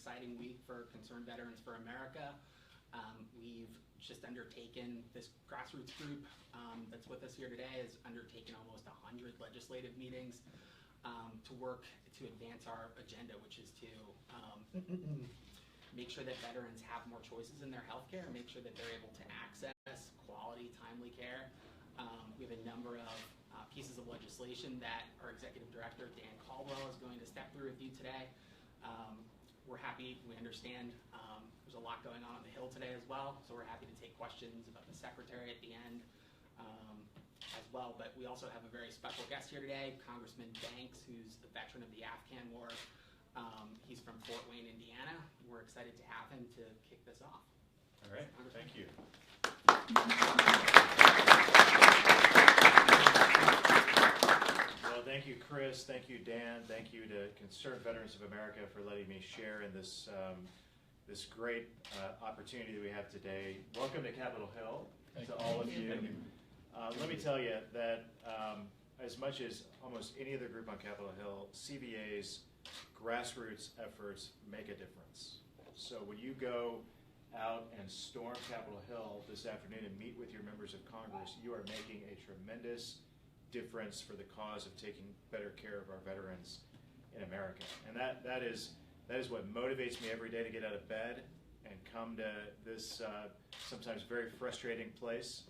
exciting week for Concerned Veterans for America. We've just undertaken, this grassroots group that's with us here today has undertaken almost 100 legislative meetings to work to advance our agenda, which is to make sure that veterans have more choices in their healthcare, and make sure that they're able to access quality, timely care. We have a number of pieces of legislation that our Executive Director, Dan Caldwell, is going to step through with you today. We're happy, we understand there's a lot going on the Hill today as well, so we're happy to take questions about the Secretary at the end as well. But we also have a very special guest here today, Congressman Banks, who's a veteran of the Afghan War. He's from Fort Wayne, Indiana. We're excited to have him to kick this off. All right, thank you. Well, thank you, Chris. Thank you, Dan. Thank you to Concerned Veterans of America for letting me share in this this great opportunity that we have today. Welcome to Capitol Hill to all of you. Let me tell you that as much as almost any other group on Capitol Hill, CVA's grassroots efforts make a difference. So when you go out and storm Capitol Hill this afternoon and meet with your members of Congress, you are making a tremendous difference for the cause of taking better care of our veterans in America. And that is what motivates me every day to get out of bed and come to this sometimes very frustrating place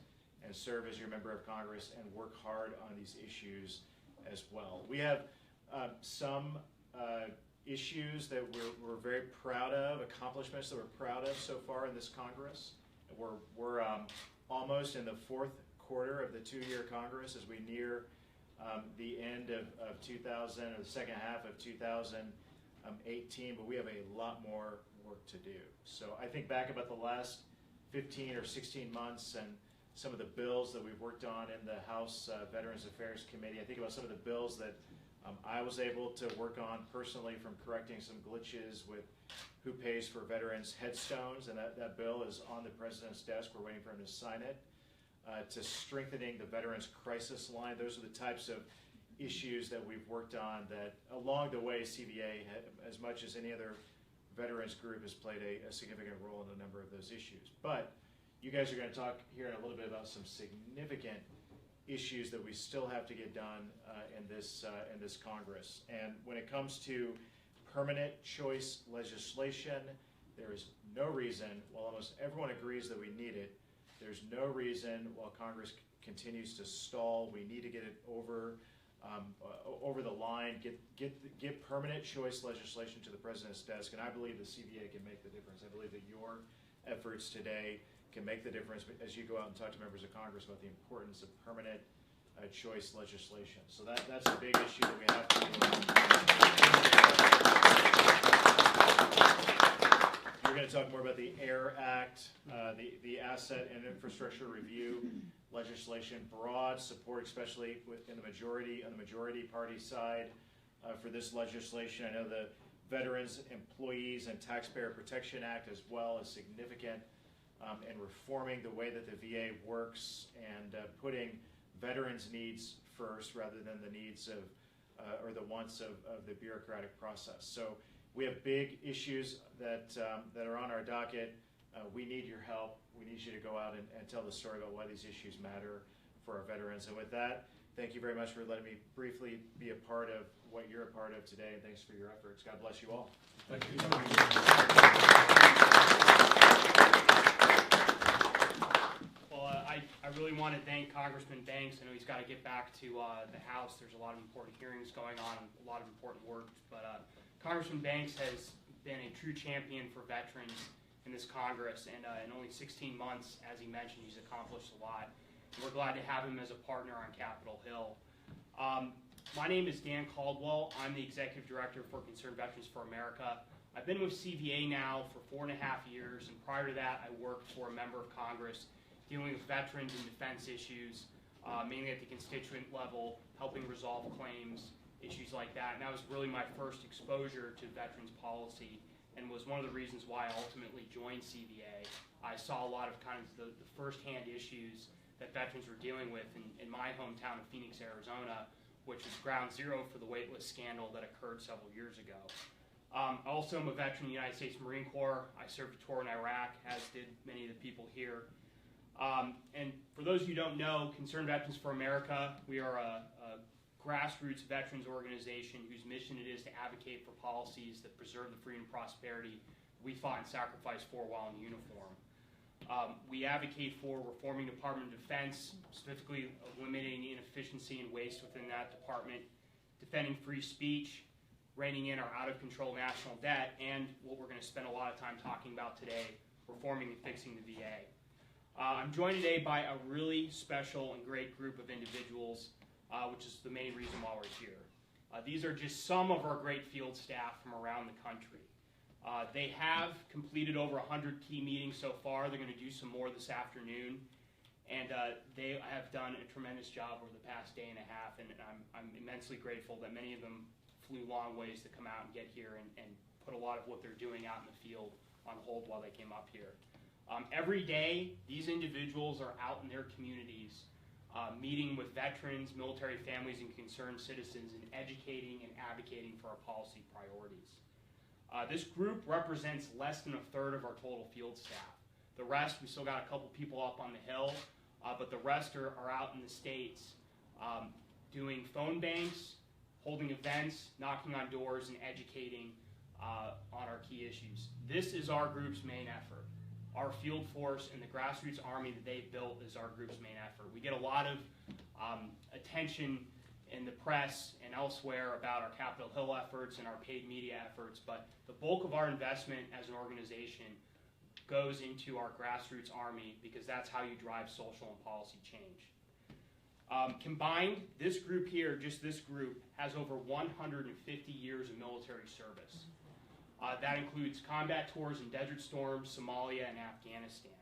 and serve as your member of Congress and work hard on these issues as well. We have some issues that we're very proud of, accomplishments that we're proud of so far in this Congress. We're almost in the fourth quarter of the two-year Congress as we near the end of 2000, or the second half of 2018, but we have a lot more work to do. So I think back about the last 15 or 16 months and some of the bills that we've worked on in the House Veterans Affairs Committee. I think about some of the bills that I was able to work on personally, from correcting some glitches with who pays for veterans' headstones, and that bill is on the President's desk. We're waiting for him to sign it. To strengthening the Veterans Crisis Line. Those are the types of issues that we've worked on that along the way CVA, as much as any other veterans group, has played a significant role in a number of those issues. But you guys are going to talk here in a little bit about some significant issues that we still have to get done in this Congress. And when it comes to permanent choice legislation, there is no reason, while almost everyone agrees that we need it, there's no reason while Congress continues to stall. We need to get it over the line, get permanent choice legislation to the President's desk, and I believe the CVA can make the difference. I believe that your efforts today can make the difference as you go out and talk to members of Congress about the importance of permanent choice legislation. So that's a big issue that we have to We're going to talk more about the AIR Act, the Asset and Infrastructure Review legislation. Broad support, especially on the majority party side for this legislation. I know the Veterans, Employees, and Taxpayer Protection Act as well is significant in reforming the way that the VA works and putting veterans' needs first rather than the needs of or the wants of the bureaucratic process. So we have big issues that are on our docket. We need your help. We need you to go out and tell the story about why these issues matter for our veterans. And with that, thank you very much for letting me briefly be a part of what you're a part of today, and thanks for your efforts. God bless you all. Thank you. Well, I really want to thank Congressman Banks. I know he's got to get back to the House. There's a lot of important hearings going on, a lot of important work, but Congressman Banks has been a true champion for veterans in this Congress, and in only 16 months, as he mentioned, he's accomplished a lot. And we're glad to have him as a partner on Capitol Hill. My name is Dan Caldwell. I'm the Executive Director for Concerned Veterans for America. I've been with CVA now for 4.5 years, and prior to that, I worked for a member of Congress dealing with veterans and defense issues, mainly at the constituent level, helping resolve claims, issues like that. And that was really my first exposure to veterans policy, and was one of the reasons why I ultimately joined CVA. I saw a lot of kind of the firsthand issues that veterans were dealing with in my hometown of Phoenix, Arizona, which was ground zero for the waitlist scandal that occurred several years ago. Also, I'm a veteran of the United States Marine Corps. I served a tour in Iraq, as did many of the people here. And for those of you who don't know, Concerned Veterans for America, we are a grassroots veterans organization whose mission it is to advocate for policies that preserve the freedom and prosperity we fought and sacrificed for while in uniform. We advocate for reforming the Department of Defense, specifically eliminating inefficiency and waste within that department, defending free speech, reining in our out-of-control national debt, and what we're going to spend a lot of time talking about today, reforming and fixing the VA. I'm joined today by a really special and great group of individuals, which is the main reason why we're here. These are just some of our great field staff from around the country. They have completed over 100 key meetings so far. They're going to do some more this afternoon. And they have done a tremendous job over the past day and a half. And I'm immensely grateful that many of them flew long ways to come out and get here and put a lot of what they're doing out in the field on hold while they came up here. Every day, these individuals are out in their communities meeting with veterans, military families, and concerned citizens and educating and advocating for our policy priorities. This group represents less than a third of our total field staff. The rest, we still got a couple people up on the Hill, but the rest are out in the States doing phone banks, holding events, knocking on doors, and educating on our key issues. This is our group's main effort. Our field force and the grassroots army that they've built is our group's main effort. We get a lot of attention in the press and elsewhere about our Capitol Hill efforts and our paid media efforts, but the bulk of our investment as an organization goes into our grassroots army because that's how you drive social and policy change. Combined, this group here, just this group, has over 150 years of military service. That includes combat tours in Desert Storm, Somalia, and Afghanistan.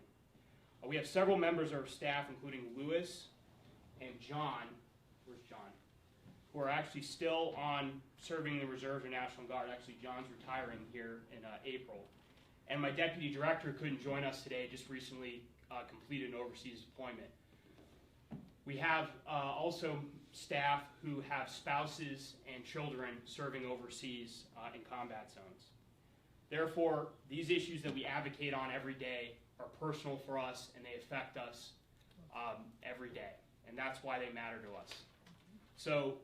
We have several members of our staff, including Lewis and John, where's John, who are actually still on serving the Reserve and National Guard. Actually, John's retiring here in April. And my deputy director couldn't join us today, just recently completed an overseas deployment. We have also staff who have spouses and children serving overseas in combat zones. Therefore, these issues that we advocate on every day are personal for us and they affect us every day. And that's why they matter to us. So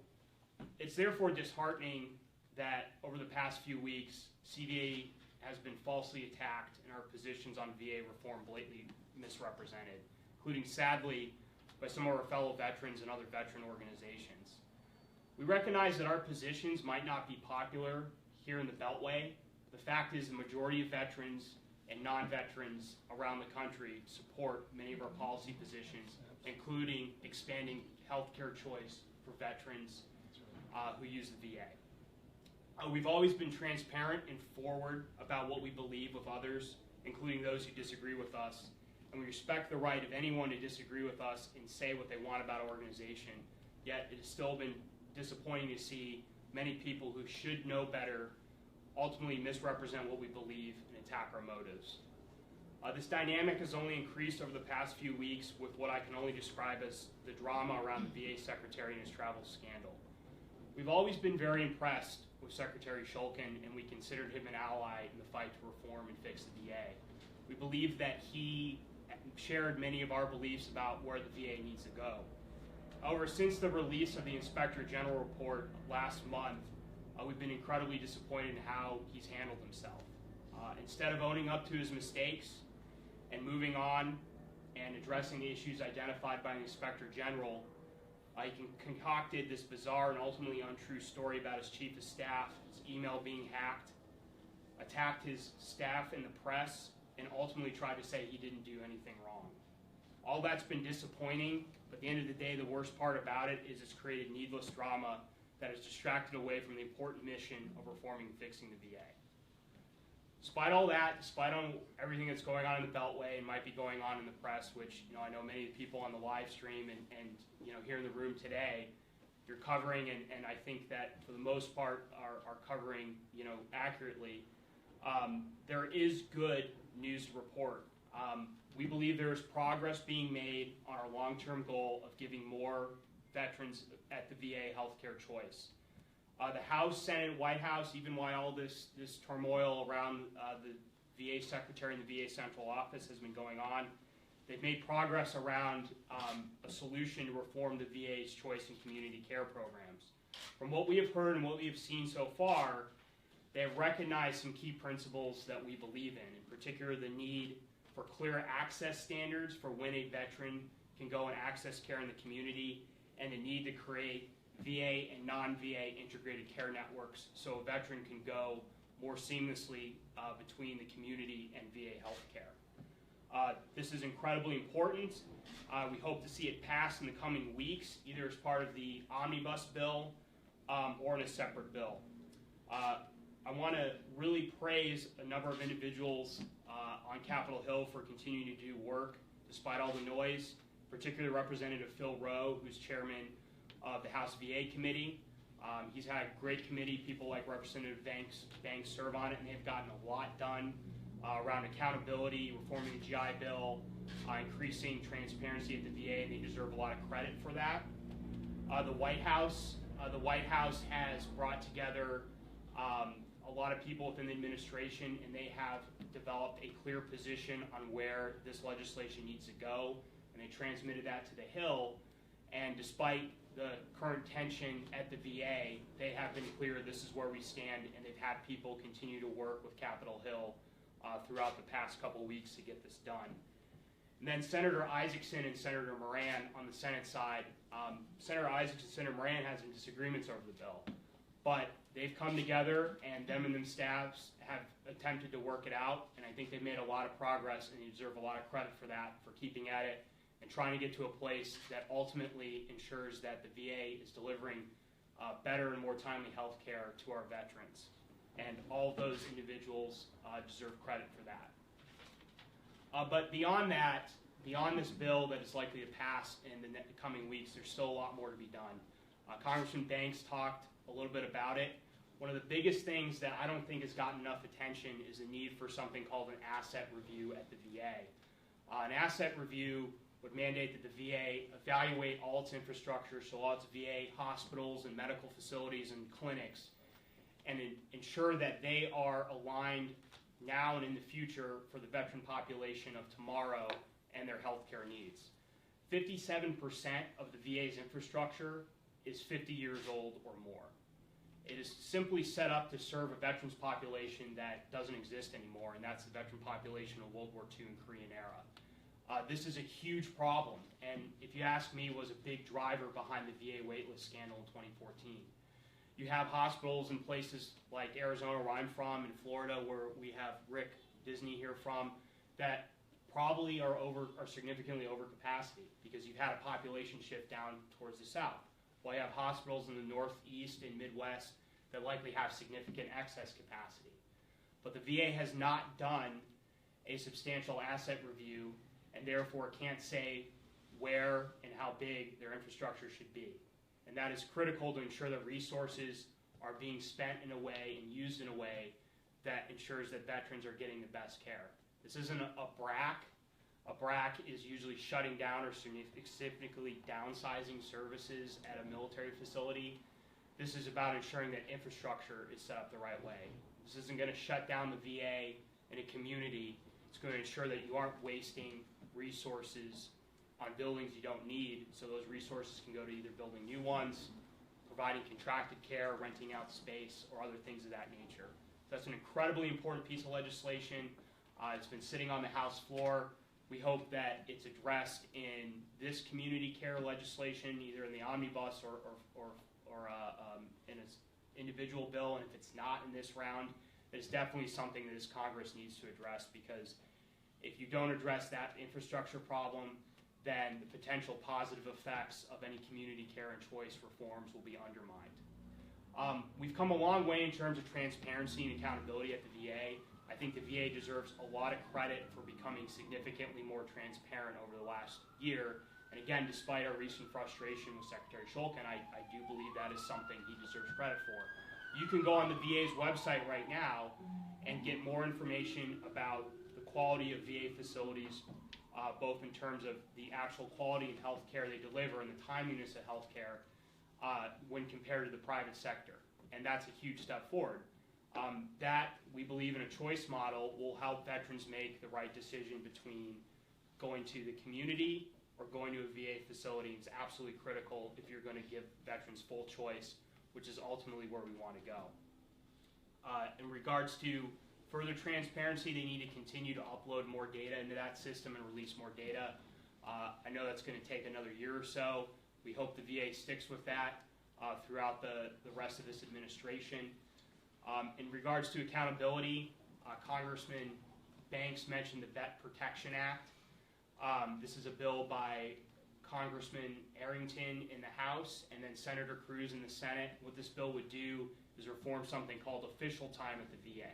it's therefore disheartening that over the past few weeks, CVA has been falsely attacked and our positions on VA reform blatantly misrepresented, including, sadly, by some of our fellow veterans and other veteran organizations. We recognize that our positions might not be popular here in the Beltway. The fact is the majority of veterans and non-veterans around the country support many of our policy positions, including expanding healthcare choice for veterans who use the VA. We've always been transparent and forward about what we believe with others, including those who disagree with us, and we respect the right of anyone to disagree with us and say what they want about our organization, yet it has still been disappointing to see many people who should know better ultimately misrepresent what we believe and attack our motives. This dynamic has only increased over the past few weeks with what I can only describe as the drama around the VA Secretary and his travel scandal. We've always been very impressed with Secretary Shulkin, and we considered him an ally in the fight to reform and fix the VA. We believe that he shared many of our beliefs about where the VA needs to go. However, since the release of the Inspector General report last month, we've been incredibly disappointed in how he's handled himself. Instead of owning up to his mistakes and moving on and addressing the issues identified by the Inspector General, he concocted this bizarre and ultimately untrue story about his chief of staff, his email being hacked, attacked his staff in the press, and ultimately tried to say he didn't do anything wrong. All that's been disappointing, but at the end of the day, the worst part about it is it's created needless drama that has distracted away from the important mission of reforming and fixing the VA. Despite all that, despite everything that's going on in the Beltway and might be going on in the press, which I know many of the people on the live stream and here in the room today, you're covering, and I think that for the most part are covering accurately, there is good news to report. We believe there is progress being made on our long-term goal of giving more veterans at the VA healthcare choice. The House, Senate, White House, even while all this turmoil around the VA Secretary and the VA Central Office has been going on, they've made progress around a solution to reform the VA's choice and community care programs. From what we have heard and what we have seen so far, they have recognized some key principles that we believe in particular the need for clear access standards for when a veteran can go and access care in the community, and the need to create VA and non-VA integrated care networks so a veteran can go more seamlessly between the community and VA healthcare. This is incredibly important. We hope to see it pass in the coming weeks, either as part of the omnibus bill or in a separate bill. I want to really praise a number of individuals on Capitol Hill for continuing to do work despite all the noise, particularly Representative Phil Rowe, who's chairman of the House VA Committee. He's had a great committee. People like Representative Banks serve on it, and they've gotten a lot done around accountability, reforming the GI Bill, increasing transparency at the VA, and they deserve a lot of credit for that. The White House has brought together a lot of people within the administration, and they have developed a clear position on where this legislation needs to go, and they transmitted that to the Hill. And despite the current tension at the VA, they have been clear this is where we stand, and they've had people continue to work with Capitol Hill throughout the past couple weeks to get this done. And then Senator Isaacson and Senator Moran on the Senate side. Senator Isaacson and Senator Moran has some disagreements over the bill, but they've come together, and them and them staffs have attempted to work it out, and I think they've made a lot of progress, and they deserve a lot of credit for that, for keeping at it and trying to get to a place that ultimately ensures that the VA is delivering better and more timely health care to our veterans. And all of those individuals deserve credit for that. But beyond that, beyond this bill that is likely to pass in the coming weeks, there's still a lot more to be done. Congressman Banks talked a little bit about it. One of the biggest things that I don't think has gotten enough attention is the need for something called an asset review at the VA. An asset review would mandate that the VA evaluate all its infrastructure, so all its VA hospitals and medical facilities and clinics, and ensure that they are aligned now and in the future for the veteran population of tomorrow and their healthcare needs. 57% of the VA's infrastructure is 50 years old or more. It is simply set up to serve a veterans population that doesn't exist anymore, and that's the veteran population of World War II and Korean era. This is a huge problem, and if you ask me, was a big driver behind the VA waitlist scandal in 2014. You have hospitals in places like Arizona, where I'm from, and Florida, where we have Rick Disney here from, that probably are significantly over capacity because you've had a population shift down towards the south. While you have hospitals in the Northeast and Midwest that likely have significant excess capacity. But the VA has not done a substantial asset review, and therefore can't say where and how big their infrastructure should be. And that is critical to ensure that resources are being spent in a way and used in a way that ensures that veterans are getting the best care. This isn't a BRAC. A BRAC is usually shutting down or significantly downsizing services at a military facility. This is about ensuring that infrastructure is set up the right way. This isn't going to shut down the VA in a community. It's going to ensure that you aren't wasting resources on buildings you don't need, so those resources can go to either building new ones, providing contracted care, renting out space, or other things of that nature. That's an incredibly important piece of legislation. It's been sitting on the House floor. We hope that it's addressed in this community care legislation, either in the omnibus or in an individual bill, and if it's not in this round, it's definitely something that this Congress needs to address, because if you don't address that infrastructure problem, then the potential positive effects of any community care and choice reforms will be undermined. We've come a long way in terms of transparency and accountability at the VA. I think the VA deserves a lot of credit for becoming significantly more transparent over the last year. And again, despite our recent frustration with Secretary Shulkin, I do believe that is something he deserves credit for. You can go on the VA's website right now and get more information about the quality of VA facilities, both in terms of the actual quality of health care they deliver and the timeliness of health care when compared to the private sector. The and that's a huge step forward. That, we believe in a choice model, will help veterans make the right decision between going to the community or going to a VA facility. It's absolutely critical if you're going to give veterans full choice, which is ultimately where we want to go. In regards to further transparency, they need to continue to upload more data into that system and release more data. I know that's going to take another year or so. We hope the VA sticks with that throughout the rest of this administration. In regards to accountability, Congressman Banks mentioned the Vet Protection Act. This is a bill by Congressman Arrington in the House and then Senator Cruz in the Senate. What this bill would do is reform something called official time at the VA.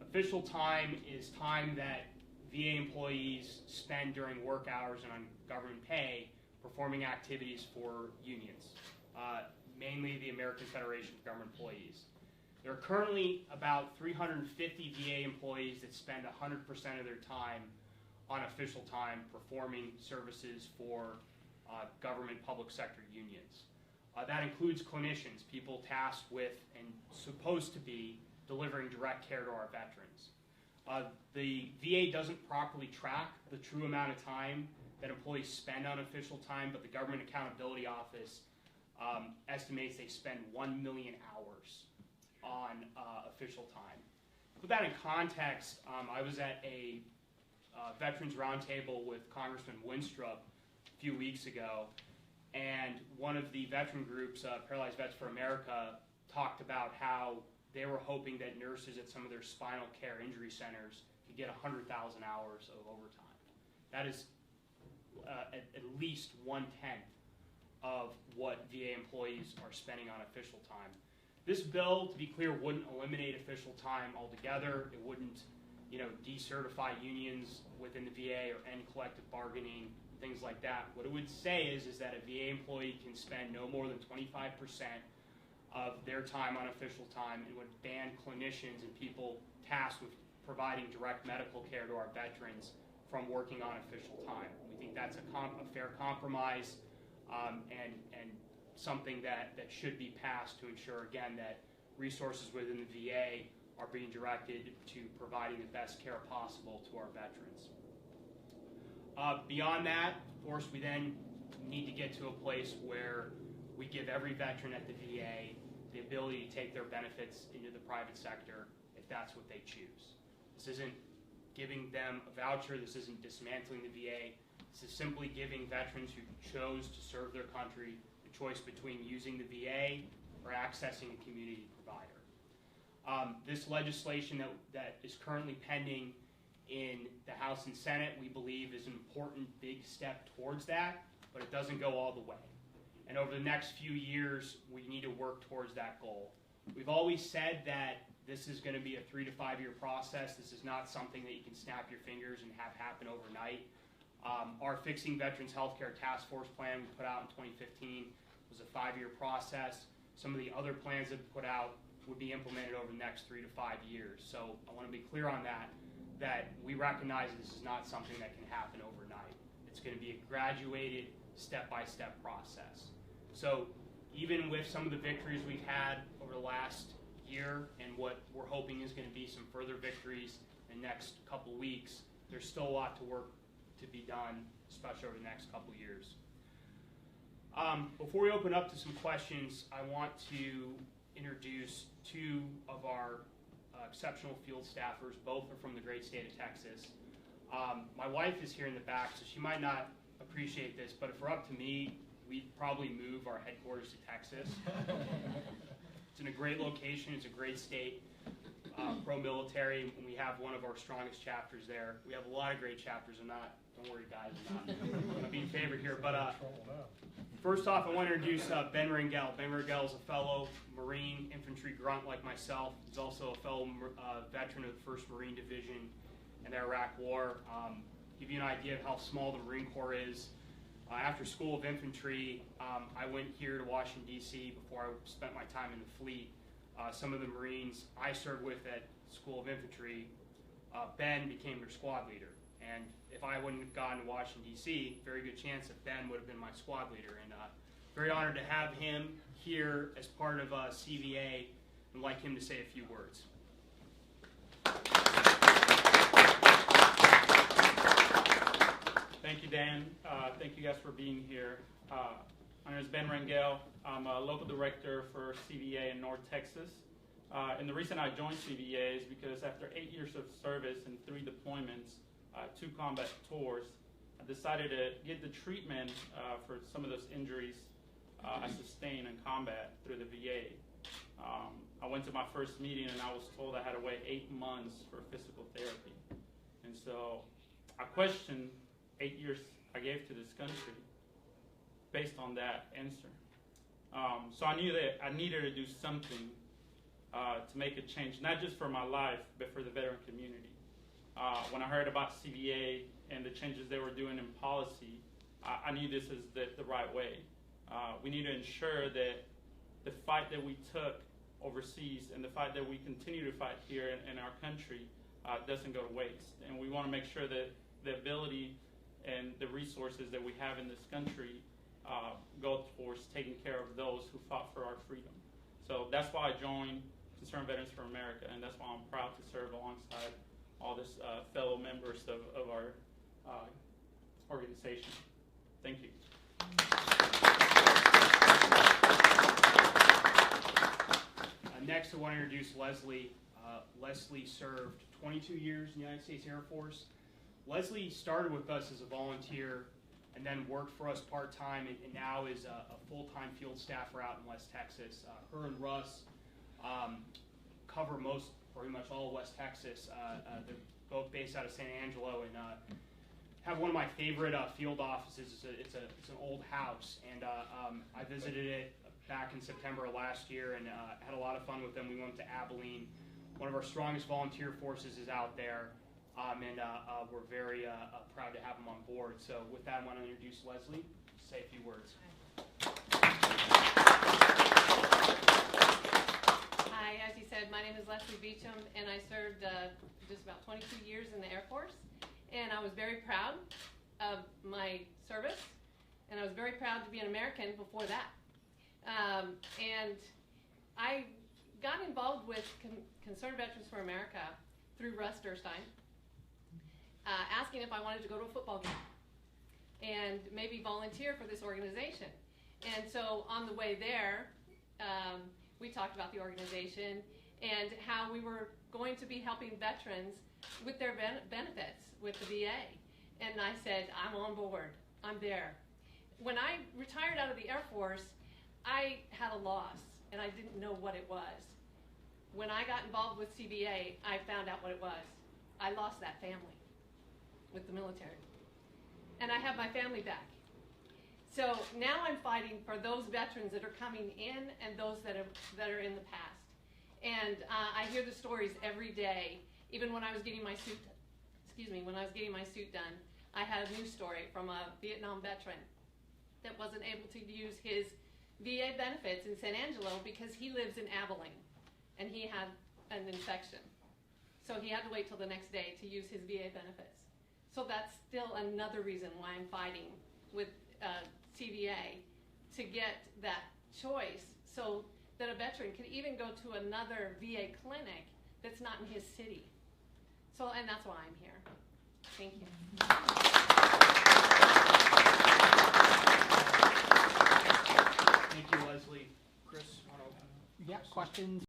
Official time is time that VA employees spend during work hours and on government pay performing activities for unions, mainly the American Federation of Government Employees. There are currently about 350 VA employees that spend 100% of their time on official time performing services for government public sector unions. That includes clinicians, people tasked with and supposed to be delivering direct care to our veterans. The VA doesn't properly track the true amount of time that employees spend on official time, but the Government Accountability Office estimates they spend 1 million hours on official time. To put that in context, I was at a Veterans Roundtable with Congressman Winstrup a few weeks ago, and one of the veteran groups, Paralyzed Vets for America, talked about how they were hoping that nurses at some of their spinal care injury centers could get 100,000 hours of overtime. That is at least 1/10 of what VA employees are spending on official time. This bill, to be clear, wouldn't eliminate official time altogether. It wouldn't, decertify unions within the VA or end collective bargaining, things like that. What it would say is that a VA employee can spend no more than 25% of their time on official time, and would ban clinicians and people tasked with providing direct medical care to our veterans from working on official time. We think that's a fair compromise and something that should be passed to ensure, again, that resources within the VA are being directed to providing the best care possible to our veterans. Beyond that, of course, we then need to get to a place where we give every veteran at the VA the ability to take their benefits into the private sector if that's what they choose. This isn't giving them a voucher. This isn't dismantling the VA. This is simply giving veterans who chose to serve their country the choice between using the VA or accessing a community provider. This legislation that is currently pending in the House and Senate, we believe, is an important big step towards that, but it doesn't go all the way. And over the next few years, we need to work towards that goal. We've always said that this is going to be a 3 to 5 year process. This is not something that you can snap your fingers and have happen overnight. Our Fixing Veterans Healthcare Task Force plan we put out in 2015 was a 5-year process. Some of the other plans that we put out would be implemented over the next 3 to 5 years. So I want to be clear on that we recognize this is not something that can happen overnight. It's going to be a graduated, step-by-step process. So even with some of the victories we've had over the last year and what we're hoping is going to be some further victories in the next couple weeks, there's still a lot to work to be done, especially over the next couple years. Before we open up to some questions, I want to introduce two of our exceptional field staffers. Both are from the great state of Texas. My wife is here in the back, so she might not appreciate this, but if we're up to me, we'd probably move our headquarters to Texas. It's in a great location. It's a great state, pro-military, and we have one of our strongest chapters there. We have a lot of great chapters. Don't worry, guys, I'm not being favored here. But first off, I want to introduce Ben Ringel. Ben Ringel is a fellow Marine infantry grunt like myself. He's also a fellow veteran of the 1st Marine Division in the Iraq War. Give you an idea of how small the Marine Corps is. After School of Infantry, I went here to Washington, D.C. before I spent my time in the fleet. Some of the Marines I served with at School of Infantry, Ben became their squad leader. And if I wouldn't have gone to Washington, D.C., very good chance that Ben would have been my squad leader. And very honored to have him here as part of CVA I'd like him to say a few words. Thank you, Dan. Thank you guys for being here. My name is Ben Rangel. I'm a local director for CVA in North Texas. And the reason I joined CVA is because after 8 years of service and 3 deployments, 2 combat tours, I decided to get the treatment for some of those injuries I sustained in combat through the VA. I went to my first meeting and I was told I had to wait 8 months for physical therapy. And so I questioned 8 years I gave to this country based on that answer. So I knew that I needed to do something to make a change, not just for my life, but for the veteran community. When I heard about CVA and the changes they were doing in policy, I knew this is the right way. We need to ensure that the fight that we took overseas and the fight that we continue to fight here in our country doesn't go to waste. And we want to make sure that the ability and the resources that we have in this country go towards taking care of those who fought for our freedom. So that's why I joined Concerned Veterans for America, and that's why I'm proud to serve alongside all this fellow members of our organization. Thank you. Next, I want to introduce Leslie. Leslie served 22 years in the United States Air Force. Leslie started with us as a volunteer and then worked for us part-time and now is a full-time field staffer out in West Texas. Her and Russ cover pretty much all of West Texas. They're both based out of San Angelo and have one of my favorite field offices. It's an old house, and I visited it back in September of last year and had a lot of fun with them. We went to Abilene. One of our strongest volunteer forces is out there, and we're very proud to have them on board. So with that, I want to introduce Leslie to say a few words. Hi, as you said, my name is Leslie Beecham, and I served just about 22 years in the Air Force. And I was very proud of my service, and I was very proud to be an American before that. And I got involved with Concerned Veterans for America through Russ Durstein, asking if I wanted to go to a football game and maybe volunteer for this organization. And so on the way there, we talked about the organization and how we were going to be helping veterans with their benefits with the VA. And I said, I'm on board. I'm there. When I retired out of the Air Force, I had a loss, and I didn't know what it was. When I got involved with CVA, I found out what it was. I lost that family with the military. And I have my family back. So now I'm fighting for those veterans that are coming in and those that are in the past. And I hear the stories every day. Even when I was getting my suit, done, I had a news story from a Vietnam veteran that wasn't able to use his VA benefits in San Angelo because he lives in Abilene and he had an infection. So he had to wait till the next day to use his VA benefits. So that's still another reason why I'm fighting with CVA to get that choice so that a veteran can even go to another VA clinic that's not in his city. So, and that's why I'm here. Thank you. Thank you, Leslie. Chris, want to open? Yeah, questions?